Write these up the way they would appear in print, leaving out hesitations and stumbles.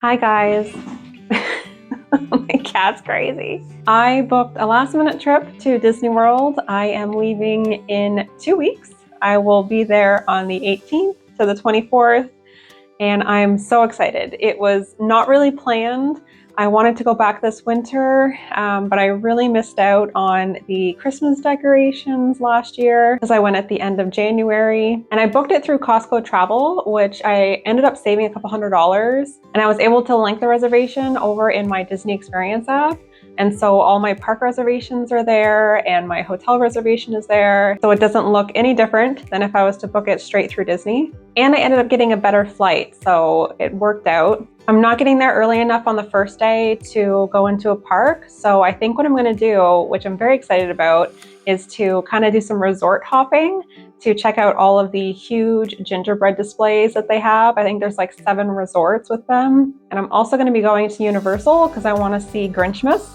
Hi guys. My cat's crazy. I booked a last minute trip to Disney World. I am leaving in 2 weeks. I will be there on the 18th to the 24th, and I'm so excited. It was not really planned. I wanted to go back this winter, but I really missed out on the Christmas decorations last year because I went at the end of January. And I booked it through Costco Travel, which I ended up saving a couple $100. And I was able to link the reservation over in my Disney Experience app. And so all my park reservations are there and my hotel reservation is there. So it doesn't look any different than if I was to book it straight through Disney. And I ended up getting a better flight, so it worked out. I'm not getting there early enough on the first day to go into a park. So I think what I'm gonna do, which I'm very excited about, is to kind of do some resort hopping to check out all of the huge gingerbread displays that they have. I think there's like 7 resorts with them. And I'm also gonna be going to Universal because I wanna see Grinchmas.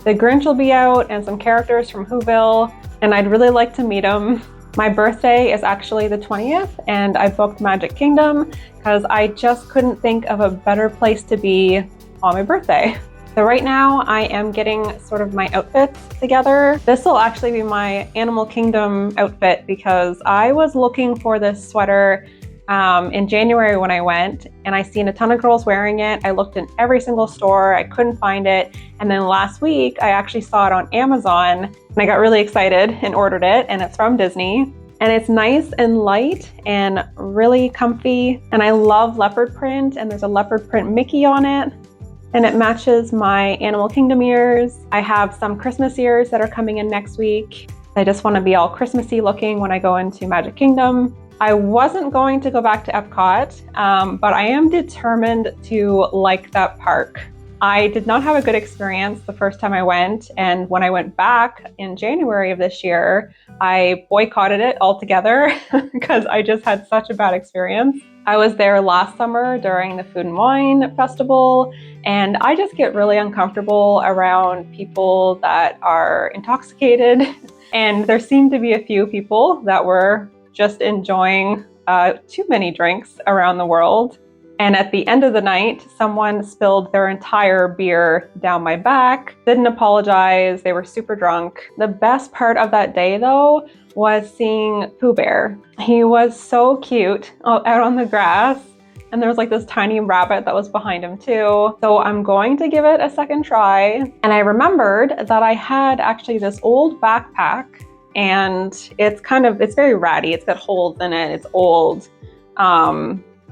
The Grinch will be out and some characters from Whoville, and I'd really like to meet them. My birthday is actually the 20th, and I booked Magic Kingdom because I just couldn't think of a better place to be on my birthday. So right now I am getting sort of my outfits together. This will actually be my Animal Kingdom outfit because I was looking for this sweater in January when I went, and I seen a ton of girls wearing it. I looked in every single store, I couldn't find it. And then last week I actually saw it on Amazon and I got really excited and ordered it, and it's from Disney. And it's nice and light and really comfy. And I love leopard print, and there's a leopard print Mickey on it. And it matches my Animal Kingdom ears. I have some Christmas ears that are coming in next week. I just want to be all Christmassy looking when I go into Magic Kingdom. I wasn't going to go back to Epcot, but I am determined to like that park. I did not have a good experience the first time I went, and when I went back in January of this year, I boycotted it altogether because I just had such a bad experience. I was there last summer during the Food and Wine Festival, and I just get really uncomfortable around people that are intoxicated. And there seemed to be a few people that were just enjoying too many drinks around the world. And at the end of the night, someone spilled their entire beer down my back, didn't apologize, they were super drunk. The best part of that day though was seeing Pooh Bear. He was so cute out on the grass, and there was like this tiny rabbit that was behind him too. So I'm going to give it a second try. And I remembered that I had actually this old backpack, and it's very ratty. It's got holes in it, it's old.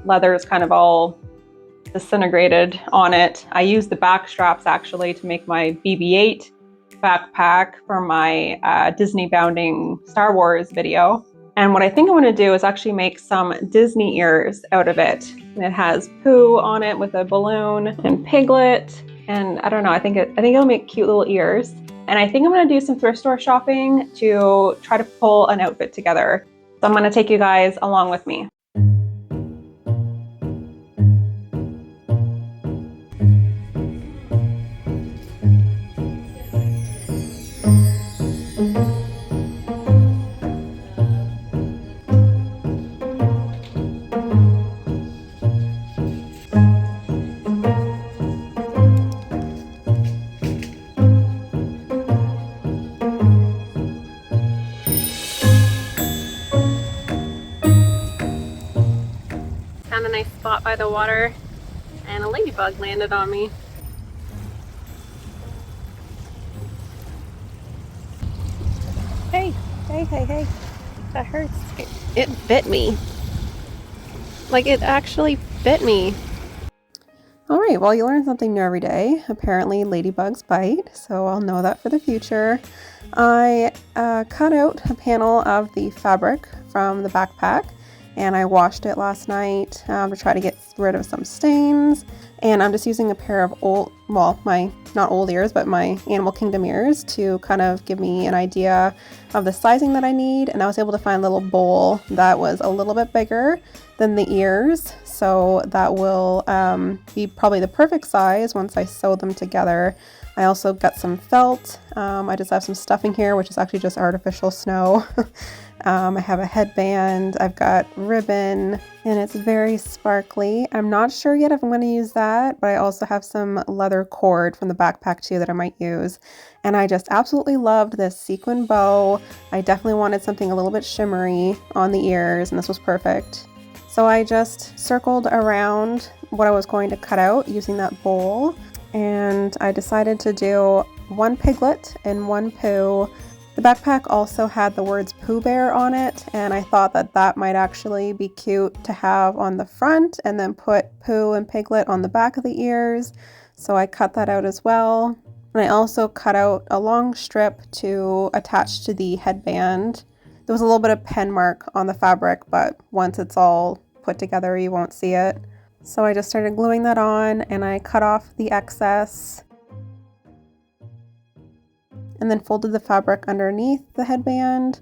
Leather is kind of all disintegrated on it. I used the back straps actually to make my BB-8 backpack for my DisneyBounding Star Wars video. And what I think I want to do is actually make some Disney ears out of it. And it has Pooh on it with a balloon and Piglet. And I don't know, I think it'll make cute little ears. And I think I'm going to do some thrift store shopping to try to pull an outfit together. So I'm going to take you guys along with me. Found a nice spot by the water, and a ladybug landed on me. Hey, that hurts. It bit me. Like, it actually bit me. All right, well, you learn something new every day. Apparently ladybugs bite, so I'll know that for the future. I cut out a panel of the fabric from the backpack, and I washed it last night to try to get rid of some stains. And I'm just using a pair of my not old ears, but my Animal Kingdom ears to kind of give me an idea of the sizing that I need. And I was able to find a little bowl that was a little bit bigger than the ears. So that will be probably the perfect size once I sew them together. I also got some felt. I just have some stuffing here, which is actually just artificial snow. I have a headband, I've got ribbon, and it's very sparkly. I'm not sure yet if I'm going to use that, but I also have some leather cord from the backpack too that I might use. And I just absolutely loved this sequin bow. I definitely wanted something a little bit shimmery on the ears, and this was perfect. So I just circled around what I was going to cut out using that bowl, and I decided to do one Piglet and one Pooh. The backpack also had the words Pooh Bear on it, and I thought that that might actually be cute to have on the front and then put Pooh and Piglet on the back of the ears. So I cut that out as well. And I also cut out a long strip to attach to the headband. There was a little bit of pen mark on the fabric, but once it's all put together, you won't see it. So I just started gluing that on, and I cut off the excess and then folded the fabric underneath the headband.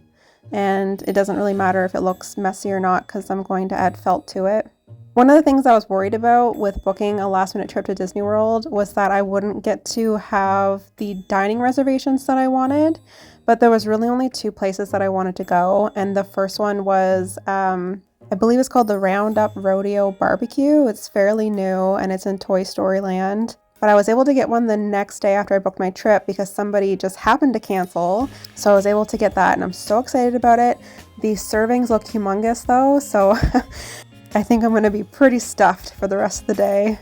And it doesn't really matter if it looks messy or not because I'm going to add felt to it. One of the things I was worried about with booking a last minute trip to Disney World was that I wouldn't get to have the dining reservations that I wanted, but there was really only two places that I wanted to go. And the first one was, I believe it's called the Roundup Rodeo Barbecue. It's fairly new and it's in Toy Story Land. But I was able to get one the next day after I booked my trip because somebody just happened to cancel. So I was able to get that and I'm so excited about it. The servings looked humongous though, so I think I'm gonna be pretty stuffed for the rest of the day.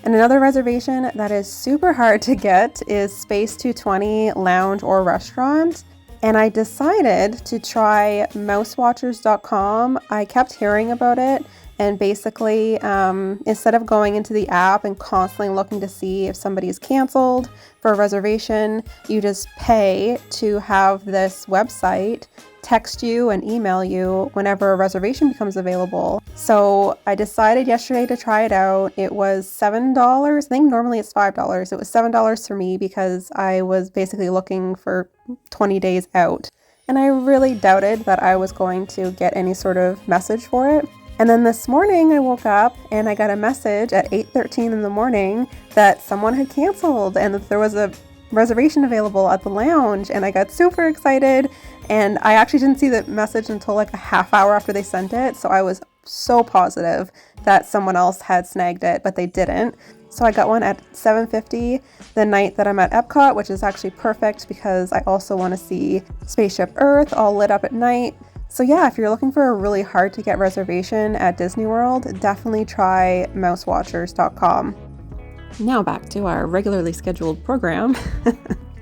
And another reservation that is super hard to get is Space 220 Lounge or Restaurant. And I decided to try mousewatchers.com. I kept hearing about it. And basically, instead of going into the app and constantly looking to see if somebody's canceled for a reservation, you just pay to have this website text you and email you whenever a reservation becomes available. So I decided yesterday to try it out. It was $7. I think normally it's $5. It was $7 for me because I was basically looking for 20 days out. And I really doubted that I was going to get any sort of message for it. And then this morning I woke up and I got a message at 8:13 in the morning that someone had canceled and that there was a reservation available at the lounge, and I got super excited. And I actually didn't see the message until like a half hour after they sent it. So I was so positive that someone else had snagged it, but they didn't. So I got one at 7:50 the night that I'm at Epcot, which is actually perfect because I also want to see Spaceship Earth all lit up at night. So yeah, if you're looking for a really hard to get reservation at Disney World, definitely try mousewatchers.com. Now back to our regularly scheduled program.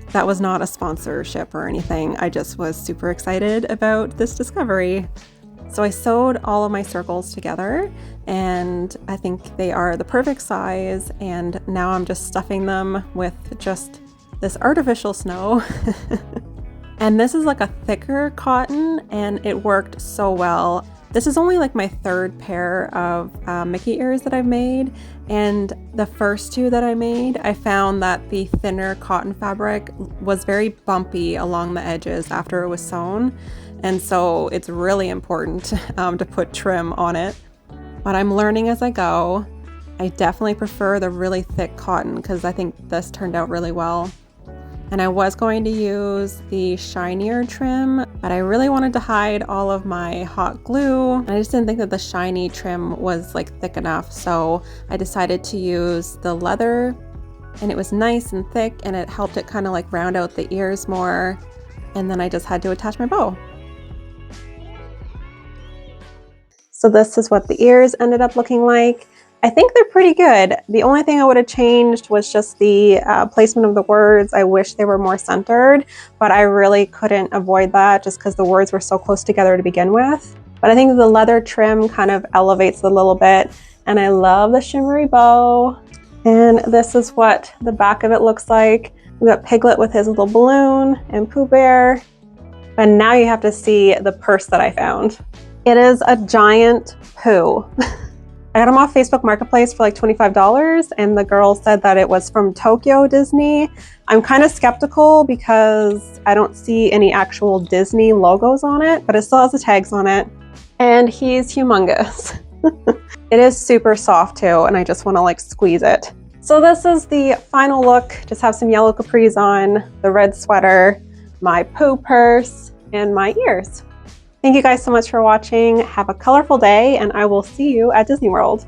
That was not a sponsorship or anything. I just was super excited about this discovery. So I sewed all of my circles together and I think they are the perfect size, and now I'm just stuffing them with just this artificial snow. And this is like a thicker cotton and it worked so well. This is only like my third pair of Mickey ears that I've made, and the first two that I made, I found that the thinner cotton fabric was very bumpy along the edges after it was sewn, and so it's really important to put trim on it. But I'm learning as I go. I definitely prefer the really thick cotton because I think this turned out really well. And I was going to use the shinier trim, but I really wanted to hide all of my hot glue. And I just didn't think that the shiny trim was like thick enough. So I decided to use the leather, and it was nice and thick and it helped it kind of like round out the ears more. And then I just had to attach my bow. So this is what the ears ended up looking like. I think they're pretty good. The only thing I would have changed was just the placement of the words. I wish they were more centered, but I really couldn't avoid that just because the words were so close together to begin with. But I think the leather trim kind of elevates it a little bit, and I love the shimmery bow. And this is what the back of it looks like. We got Piglet with his little balloon and Pooh Bear. And now you have to see the purse that I found. It is a giant Pooh. I got them off Facebook Marketplace for like $25, and the girl said that it was from Tokyo Disney. I'm kind of skeptical because I don't see any actual Disney logos on it, but it still has the tags on it. And he's humongous. It is super soft too, and I just want to like squeeze it. So this is the final look. Just have some yellow capris on, the red sweater, my Pooh purse, and my ears. Thank you guys so much for watching. Have a colorful day, and I will see you at Disney World.